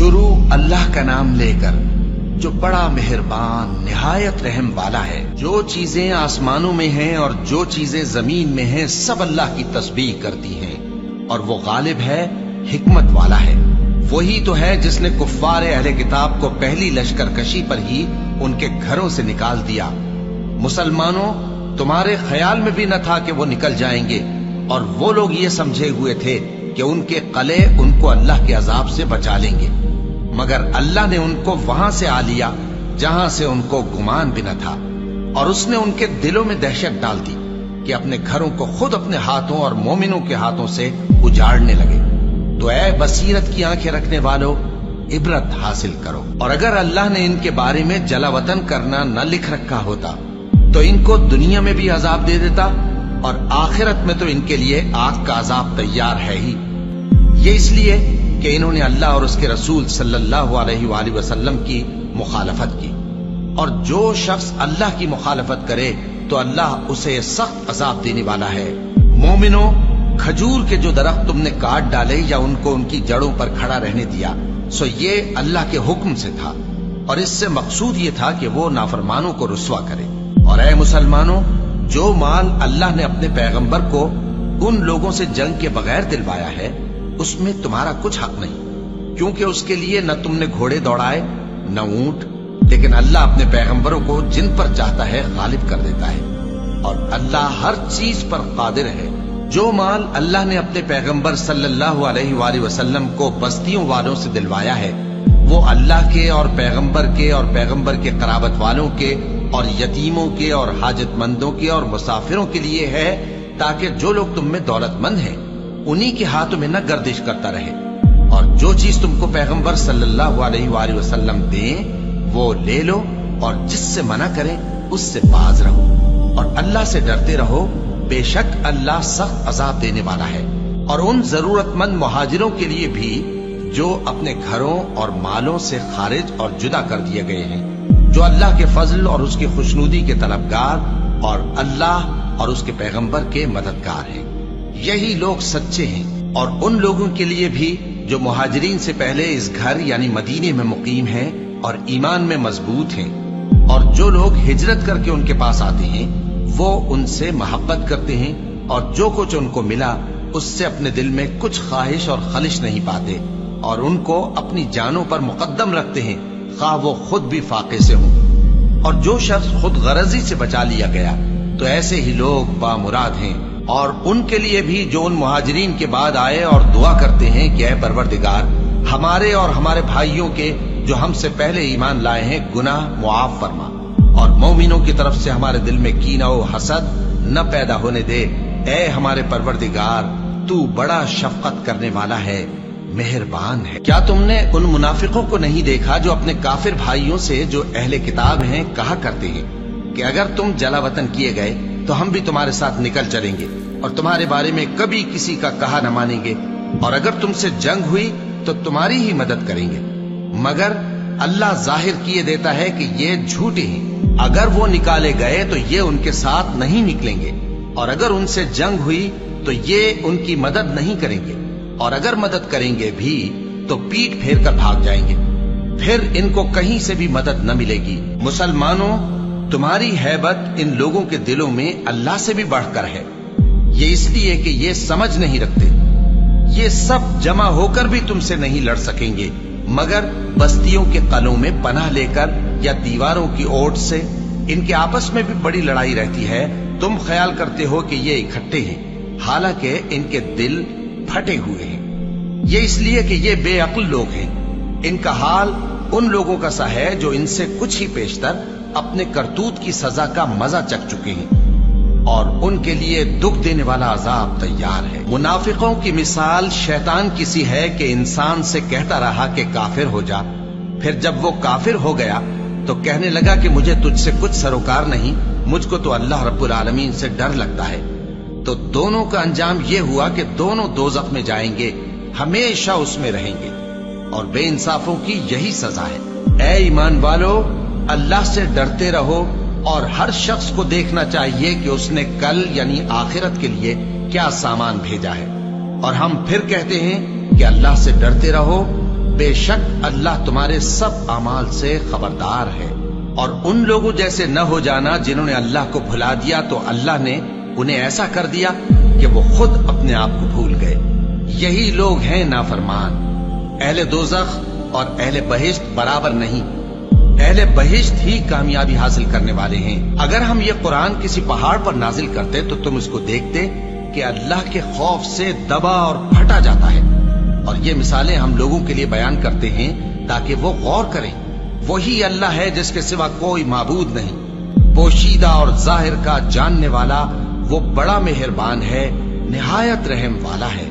شروع اللہ کا نام لے کر جو بڑا مہربان نہایت رحم والا ہے۔ جو چیزیں آسمانوں میں ہیں اور جو چیزیں زمین میں ہیں سب اللہ کی تسبیح کرتی ہیں، اور وہ غالب ہے، حکمت والا ہے۔ وہی تو ہے جس نے کفار اہل کتاب کو پہلی لشکر کشی پر ہی ان کے گھروں سے نکال دیا۔ مسلمانوں، تمہارے خیال میں بھی نہ تھا کہ وہ نکل جائیں گے، اور وہ لوگ یہ سمجھے ہوئے تھے کہ ان کے قلعے ان کو اللہ کے عذاب سے بچا لیں گے، مگر اللہ نے ان کو وہاں سے آ لیا جہاں سے ان کو گمان بھی نہ تھا، اور اس نے ان کے دلوں میں دہشت ڈال دی کہ اپنے گھروں کو خود اپنے ہاتھوں اور مومنوں کے ہاتھوں سے اجاڑنے لگے۔ تو اے بصیرت کی آنکھیں رکھنے والو، عبرت حاصل کرو۔ اور اگر اللہ نے ان کے بارے میں جلا وطن کرنا نہ لکھ رکھا ہوتا تو ان کو دنیا میں بھی عذاب دے دیتا، اور آخرت میں تو ان کے لیے آگ کا عذاب تیار ہے ہی۔ یہ اس لیے کہ انہوں نے اللہ اور اس کے رسول صلی اللہ علیہ وآلہ وسلم کی مخالفت کی، اور جو شخص اللہ کی مخالفت کرے تو اللہ اسے سخت عذاب دینے والا ہے۔ مومنوں، کھجور کے جو درخت تم نے کاٹ ڈالے یا ان کو ان کی جڑوں پر کھڑا رہنے دیا، سو یہ اللہ کے حکم سے تھا، اور اس سے مقصود یہ تھا کہ وہ نافرمانوں کو رسوا کرے۔ اور اے مسلمانوں، جو مال اللہ نے اپنے پیغمبر کو ان لوگوں سے جنگ کے بغیر دلوایا ہے اس میں تمہارا کچھ حق نہیں، کیونکہ اس کے لیے نہ تم نے گھوڑے دوڑائے نہ اونٹ، لیکن اللہ اپنے پیغمبروں کو جن پر چاہتا ہے غالب کر دیتا ہے، اور اللہ ہر چیز پر قادر ہے۔ جو مال اللہ نے اپنے پیغمبر صلی اللہ علیہ وآلہ وسلم کو بستیوں والوں سے دلوایا ہے وہ اللہ کے اور پیغمبر کے قرابت والوں کے اور یتیموں کے اور حاجت مندوں کے اور مسافروں کے لیے ہے، تاکہ جو لوگ تم میں دولت مند ہیں انہی کے ہاتھوں میں نہ گردش کرتا رہے، اور جو چیز تم کو پیغمبر صلی اللہ علیہ وآلہ وسلم دیں وہ لے لو، اور جس سے منع کریں اس سے باز رہو، اور اللہ سے ڈرتے رہو، بے شک اللہ سخت عذاب دینے والا ہے۔ اور ان ضرورت مند مہاجروں کے لیے بھی جو اپنے گھروں اور مالوں سے خارج اور جدا کر دیے گئے ہیں، جو اللہ کے فضل اور اس کی خوشنودی کے طلبگار اور اللہ اور اس کے پیغمبر کے مددگار ہیں، یہی لوگ سچے ہیں۔ اور ان لوگوں کے لیے بھی جو مہاجرین سے پہلے اس گھر یعنی مدینے میں مقیم ہیں اور ایمان میں مضبوط ہیں، اور جو لوگ ہجرت کر کے ان کے پاس آتے ہیں وہ ان سے محبت کرتے ہیں، اور جو کچھ ان کو ملا اس سے اپنے دل میں کچھ خواہش اور خلش نہیں پاتے، اور ان کو اپنی جانوں پر مقدم رکھتے ہیں خواہ وہ خود بھی فاقے سے ہوں۔ اور جو شخص خود غرضی سے بچا لیا گیا تو ایسے ہی لوگ بامراد ہیں۔ اور ان کے لیے بھی جو ان مہاجرین کے بعد آئے اور دعا کرتے ہیں کہ اے پروردگار ہمارے اور ہمارے بھائیوں کے جو ہم سے پہلے ایمان لائے ہیں گناہ معاف فرما، اور مومنوں کی طرف سے ہمارے دل میں کینہ و حسد نہ پیدا ہونے دے، اے ہمارے پروردگار تو بڑا شفقت کرنے والا ہے، مہربان ہے۔ کیا تم نے ان منافقوں کو نہیں دیکھا جو اپنے کافر بھائیوں سے جو اہل کتاب ہیں کہا کرتے ہیں کہ اگر تم جلا وطن کیے گئے تو ہم بھی تمہارے ساتھ نکل چلیں گے اور تمہارے بارے میں کبھی کسی کا کہا نہ مانیں گے، اور اگر تم سے جنگ ہوئی تو تمہاری ہی مدد کریں گے، مگر اللہ ظاہر کیے دیتا ہے کہ یہ جھوٹے ہیں۔ اگر وہ نکالے گئے تو یہ ان کے ساتھ نہیں نکلیں گے، اور اگر ان سے جنگ ہوئی تو یہ ان کی مدد نہیں کریں گے، اور اگر مدد کریں گے بھی تو پیٹ پھیر کر بھاگ جائیں گے، پھر ان کو کہیں سے بھی مدد نہ ملے گی۔ مسلمانوں، تمہاری ہیبت ان لوگوں کے دلوں میں اللہ سے بھی بڑھ کر ہے، یہ اس لیے کہ یہ سمجھ نہیں رکھتے۔ یہ سب جمع ہو کر بھی تم سے نہیں لڑ سکیں گے، مگر بستیوں کے قلعوں میں پناہ لے کر یا دیواروں کی اوٹ سے۔ ان کے آپس میں بھی بڑی لڑائی رہتی ہے، تم خیال کرتے ہو کہ یہ اکٹھے ہیں، حالانکہ ان کے دل پھٹے ہوئے ہیں۔ یہ اس لیے کہ یہ بے عقل لوگ ہیں۔ ان کا حال ان لوگوں کا سا ہے جو ان سے کچھ ہی پیشتر اپنے کرتوت کی سزا کا مزہ چکھ چکے ہیں، اور ان کے لیے دکھ دینے والا عذاب تیار ہے۔ منافقوں کی مثال شیطان کی سی ہے کہ انسان سے کہتا رہا کہ کافر ہو جا، پھر جب وہ کافر ہو گیا تو کہنے لگا کہ مجھے تجھ سے کچھ سروکار نہیں، مجھ کو تو اللہ رب العالمین سے ڈر لگتا ہے۔ تو دونوں کا انجام یہ ہوا کہ دونوں دوزخ میں جائیں گے، ہمیشہ اس میں رہیں گے، اور بے انصافوں کی یہی سزا ہے۔ اے ایمان والو، اللہ سے ڈرتے رہو، اور ہر شخص کو دیکھنا چاہیے کہ اس نے کل یعنی آخرت کے لیے کیا سامان بھیجا ہے، اور ہم پھر کہتے ہیں کہ اللہ سے ڈرتے رہو، بے شک اللہ تمہارے سب اعمال سے خبردار ہے۔ اور ان لوگوں جیسے نہ ہو جانا جنہوں نے اللہ کو بھلا دیا تو اللہ نے انہیں ایسا کر دیا کہ وہ خود اپنے آپ کو بھول گئے۔ یہی لوگ ہیں نافرمان۔ اہل دوزخ اور اہل بہشت برابر نہیں، اہل بہشت ہی کامیابی حاصل کرنے والے ہیں۔ اگر ہم یہ قرآن کسی پہاڑ پر نازل کرتے تو تم اس کو دیکھتے کہ اللہ کے خوف سے دبا اور پھٹا جاتا ہے۔ اور یہ مثالیں ہم لوگوں کے لیے بیان کرتے ہیں تاکہ وہ غور کریں۔ وہی اللہ ہے جس کے سوا کوئی معبود نہیں، پوشیدہ اور ظاہر کا جاننے والا، وہ بڑا مہربان ہے، نہایت رحم والا ہے۔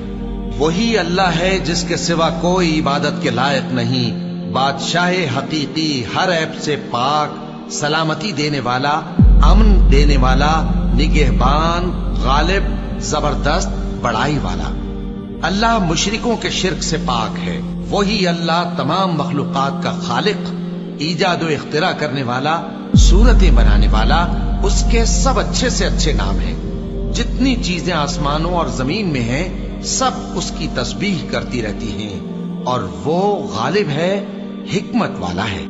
وہی اللہ ہے جس کے سوا کوئی عبادت کے لائق نہیں، بادشاہ حقیقی، ہر عیب سے پاک، سلامتی دینے والا، امن دینے والا، نگہبان، غالب، زبردست، بڑائی والا۔ اللہ مشرکوں کے شرک سے پاک ہے۔ وہی اللہ تمام مخلوقات کا خالق، ایجاد و اختراع کرنے والا، صورتیں بنانے والا، اس کے سب اچھے سے اچھے نام ہیں۔ جتنی چیزیں آسمانوں اور زمین میں ہیں سب اس کی تسبیح کرتی رہتی ہیں، اور وہ غالب ہے، حکمت والا ہے۔